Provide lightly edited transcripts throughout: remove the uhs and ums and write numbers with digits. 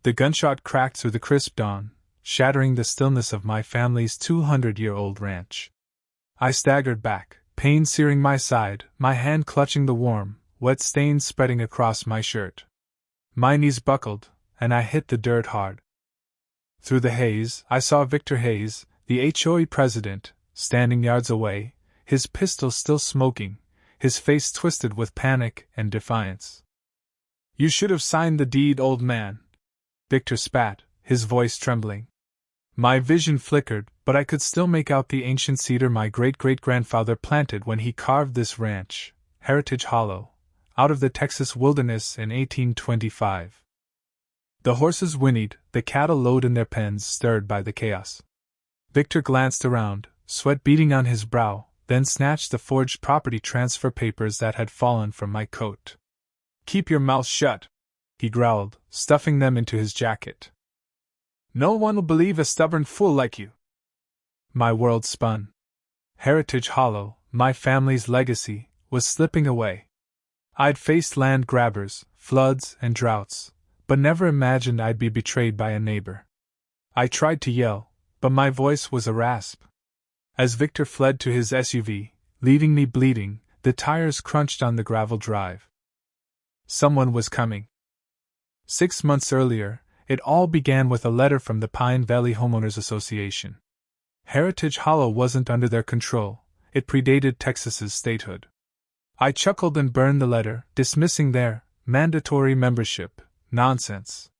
The gunshot cracked through the crisp dawn, shattering the stillness of my family's 200-year-old ranch. I staggered back, pain searing my side, my hand clutching the warm, wet stains spreading across my shirt. My knees buckled, and I hit the dirt hard. Through the haze, I saw Victor Hayes, the HOA president, standing yards away, his pistol still smoking, his face twisted with panic and defiance. "You should have signed the deed, old man," Victor spat, his voice trembling. My vision flickered, but I could still make out the ancient cedar my great-great-grandfather planted when he carved this ranch, Heritage Hollow, out of the Texas wilderness in 1825. The horses whinnied, the cattle lowed in their pens, stirred by the chaos. Victor glanced around, sweat beading on his brow, then snatched the forged property transfer papers that had fallen from my coat. "Keep your mouth shut," he growled, stuffing them into his jacket. "No one will believe a stubborn fool like you." My world spun. Heritage Hollow, my family's legacy, was slipping away. I'd faced land grabbers, floods, and droughts, but never imagined I'd be betrayed by a neighbor. I tried to yell, but my voice was a rasp. As Victor fled to his SUV, leaving me bleeding, the tires crunched on the gravel drive. Someone was coming. 6 months earlier, it all began with a letter from the Pine Valley Homeowners Association. Heritage Hollow wasn't under their control, it predated Texas's statehood. I chuckled and burned the letter, dismissing their mandatory membership nonsense.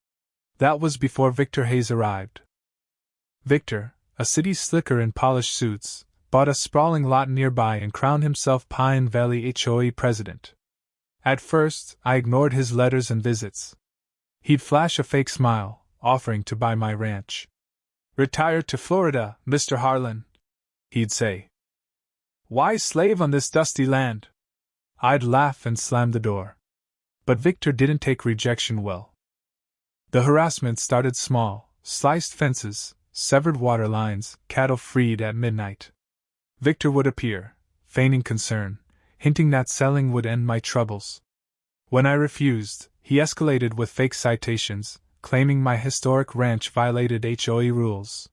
That was before Victor Hayes arrived. Victor, a city slicker in polished suits, bought a sprawling lot nearby and crowned himself Pine Valley HOA president. At first, I ignored his letters and visits. He'd flash a fake smile, offering to buy my ranch. "Retire to Florida, Mr. Harlan," he'd say. "Why slave on this dusty land?" I'd laugh and slam the door. But Victor didn't take rejection well. The harassment started small: sliced fences, severed water lines, cattle freed at midnight. Victor would appear, feigning concern, hinting that selling would end my troubles. When I refused, he escalated with fake citations, claiming my historic ranch violated HOA rules.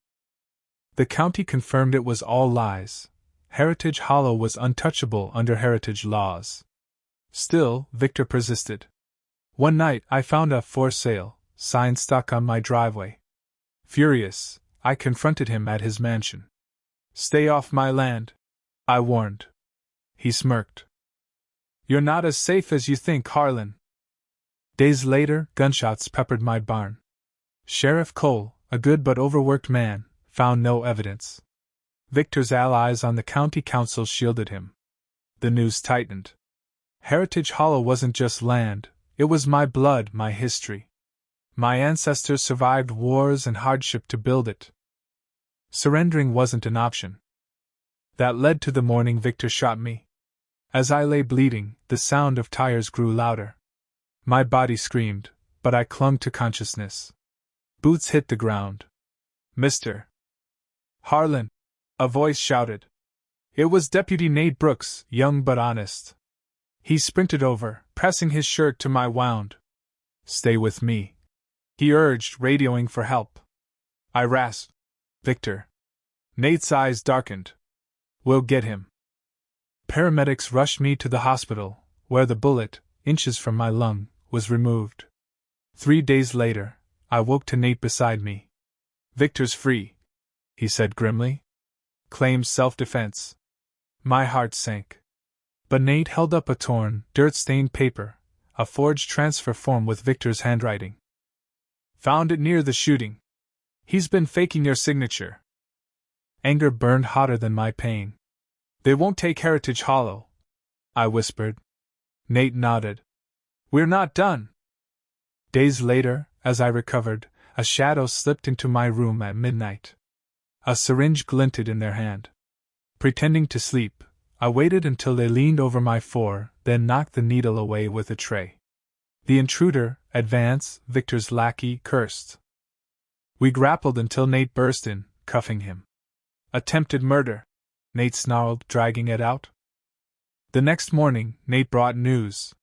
The county confirmed it was all lies. Heritage Hollow was untouchable under heritage laws. Still, Victor persisted. One night, I found a "for sale" sign stuck on my driveway. Furious, I confronted him at his mansion. "Stay off my land," I warned. He smirked. "You're not as safe as you think, Harlan." Days later, gunshots peppered my barn. Sheriff Cole, a good but overworked man, found no evidence. Victor's allies on the county council shielded him. The news tightened. Heritage Hollow wasn't just land, it was my blood, my history. My ancestors survived wars and hardship to build it. Surrendering wasn't an option. That led to the morning Victor shot me. As I lay bleeding, the sound of tires grew louder. My body screamed, but I clung to consciousness. Boots hit the ground. "Mr. Harlan," a voice shouted. It was Deputy Nate Brooks, young but honest. He sprinted over, pressing his shirt to my wound. "Stay with me," he urged, radioing for help. I rasped, "Victor." Nate's eyes darkened. "We'll get him." Paramedics rushed me to the hospital, where the bullet, inches from my lung, was removed. 3 days later, I woke to Nate beside me. "Victor's free," he said grimly. "Claims self-defense." My heart sank. But Nate held up a torn, dirt-stained paper, a forged transfer form with Victor's handwriting. "Found it near the shooting. He's been faking your signature." Anger burned hotter than my pain. "They won't take Heritage Hollow," I whispered. Nate nodded. "We're not done." Days later, as I recovered, a shadow slipped into my room at midnight. A syringe glinted in their hand. Pretending to sleep, I waited until they leaned over my fore, then knocked the needle away with a tray. "The intruder, advance," Victor's lackey cursed. We grappled until Nate burst in, cuffing him. "Attempted murder," Nate snarled, dragging Ed out. The next morning, Nate brought news.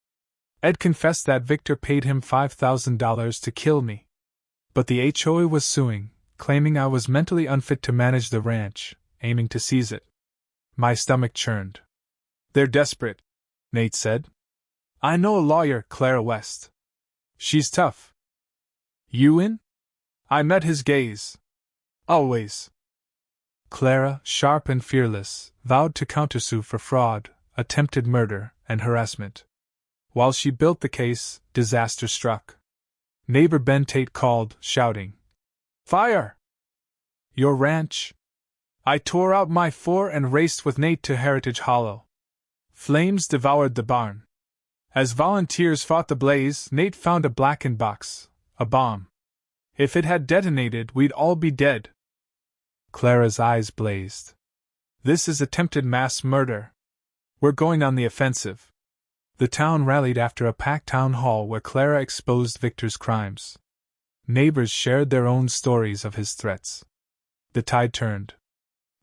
Ed confessed that Victor paid him $5,000 to kill me. But the HOA was suing, claiming I was mentally unfit to manage the ranch, aiming to seize it. My stomach churned. They're desperate, Nate said. I know a lawyer, Clara West. She's tough. You in? I met his gaze. Always. Clara, sharp and fearless, vowed to countersue for fraud, attempted murder, and harassment. While she built the case, disaster struck. Neighbor Ben Tate called, shouting, "Fire! Your ranch!" I tore out my .4 and raced with Nate to Heritage Hollow. Flames devoured the barn. As volunteers fought the blaze, Nate found a blackened box, a bomb. If it had detonated, we'd all be dead. Clara's eyes blazed. This is attempted mass murder. We're going on the offensive. The town rallied after a packed town hall where Clara exposed Victor's crimes. Neighbors shared their own stories of his threats. The tide turned.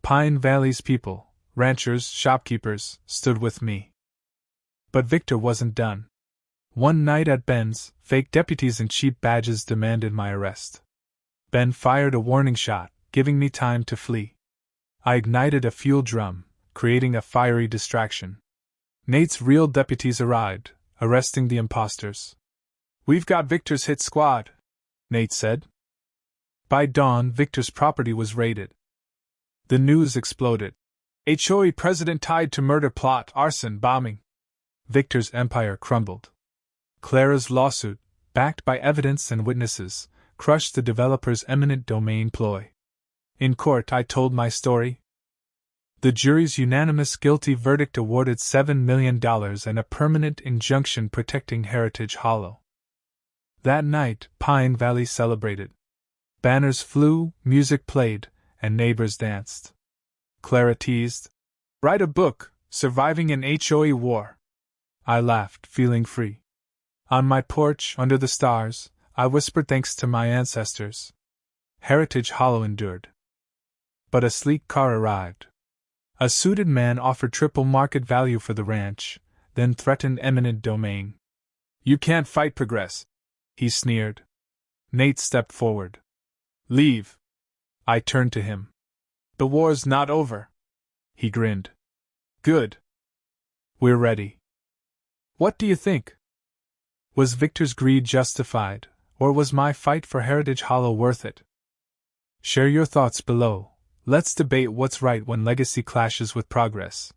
Pine Valley's people, ranchers, shopkeepers, stood with me. But Victor wasn't done. One night at Ben's, fake deputies in cheap badges demanded my arrest. Ben fired a warning shot, giving me time to flee. I ignited a fuel drum, creating a fiery distraction. Nate's real deputies arrived, arresting the imposters. "We've got Victor's hit squad," Nate said. By dawn, Victor's property was raided. The news exploded. HOA president tied to murder plot, arson, bombing. Victor's empire crumbled. Clara's lawsuit, backed by evidence and witnesses, crushed the developer's eminent domain ploy. In court, I told my story. The jury's unanimous guilty verdict awarded $7 million and a permanent injunction protecting Heritage Hollow. That night, Pine Valley celebrated. Banners flew, music played, and neighbors danced. Clara teased, "Write a book, Surviving an HOA War." I laughed, feeling free. On my porch, under the stars, I whispered thanks to my ancestors. Heritage Hollow endured. But a sleek car arrived. A suited man offered triple market value for the ranch, then threatened eminent domain. "You can't fight progress," he sneered. Nate stepped forward. "Leave." I turned to him. "The war's not over." He grinned. "Good. We're ready." What do you think? Was Victor's greed justified, or was my fight for Heritage Hollow worth it? Share your thoughts below. Let's debate what's right when legacy clashes with progress.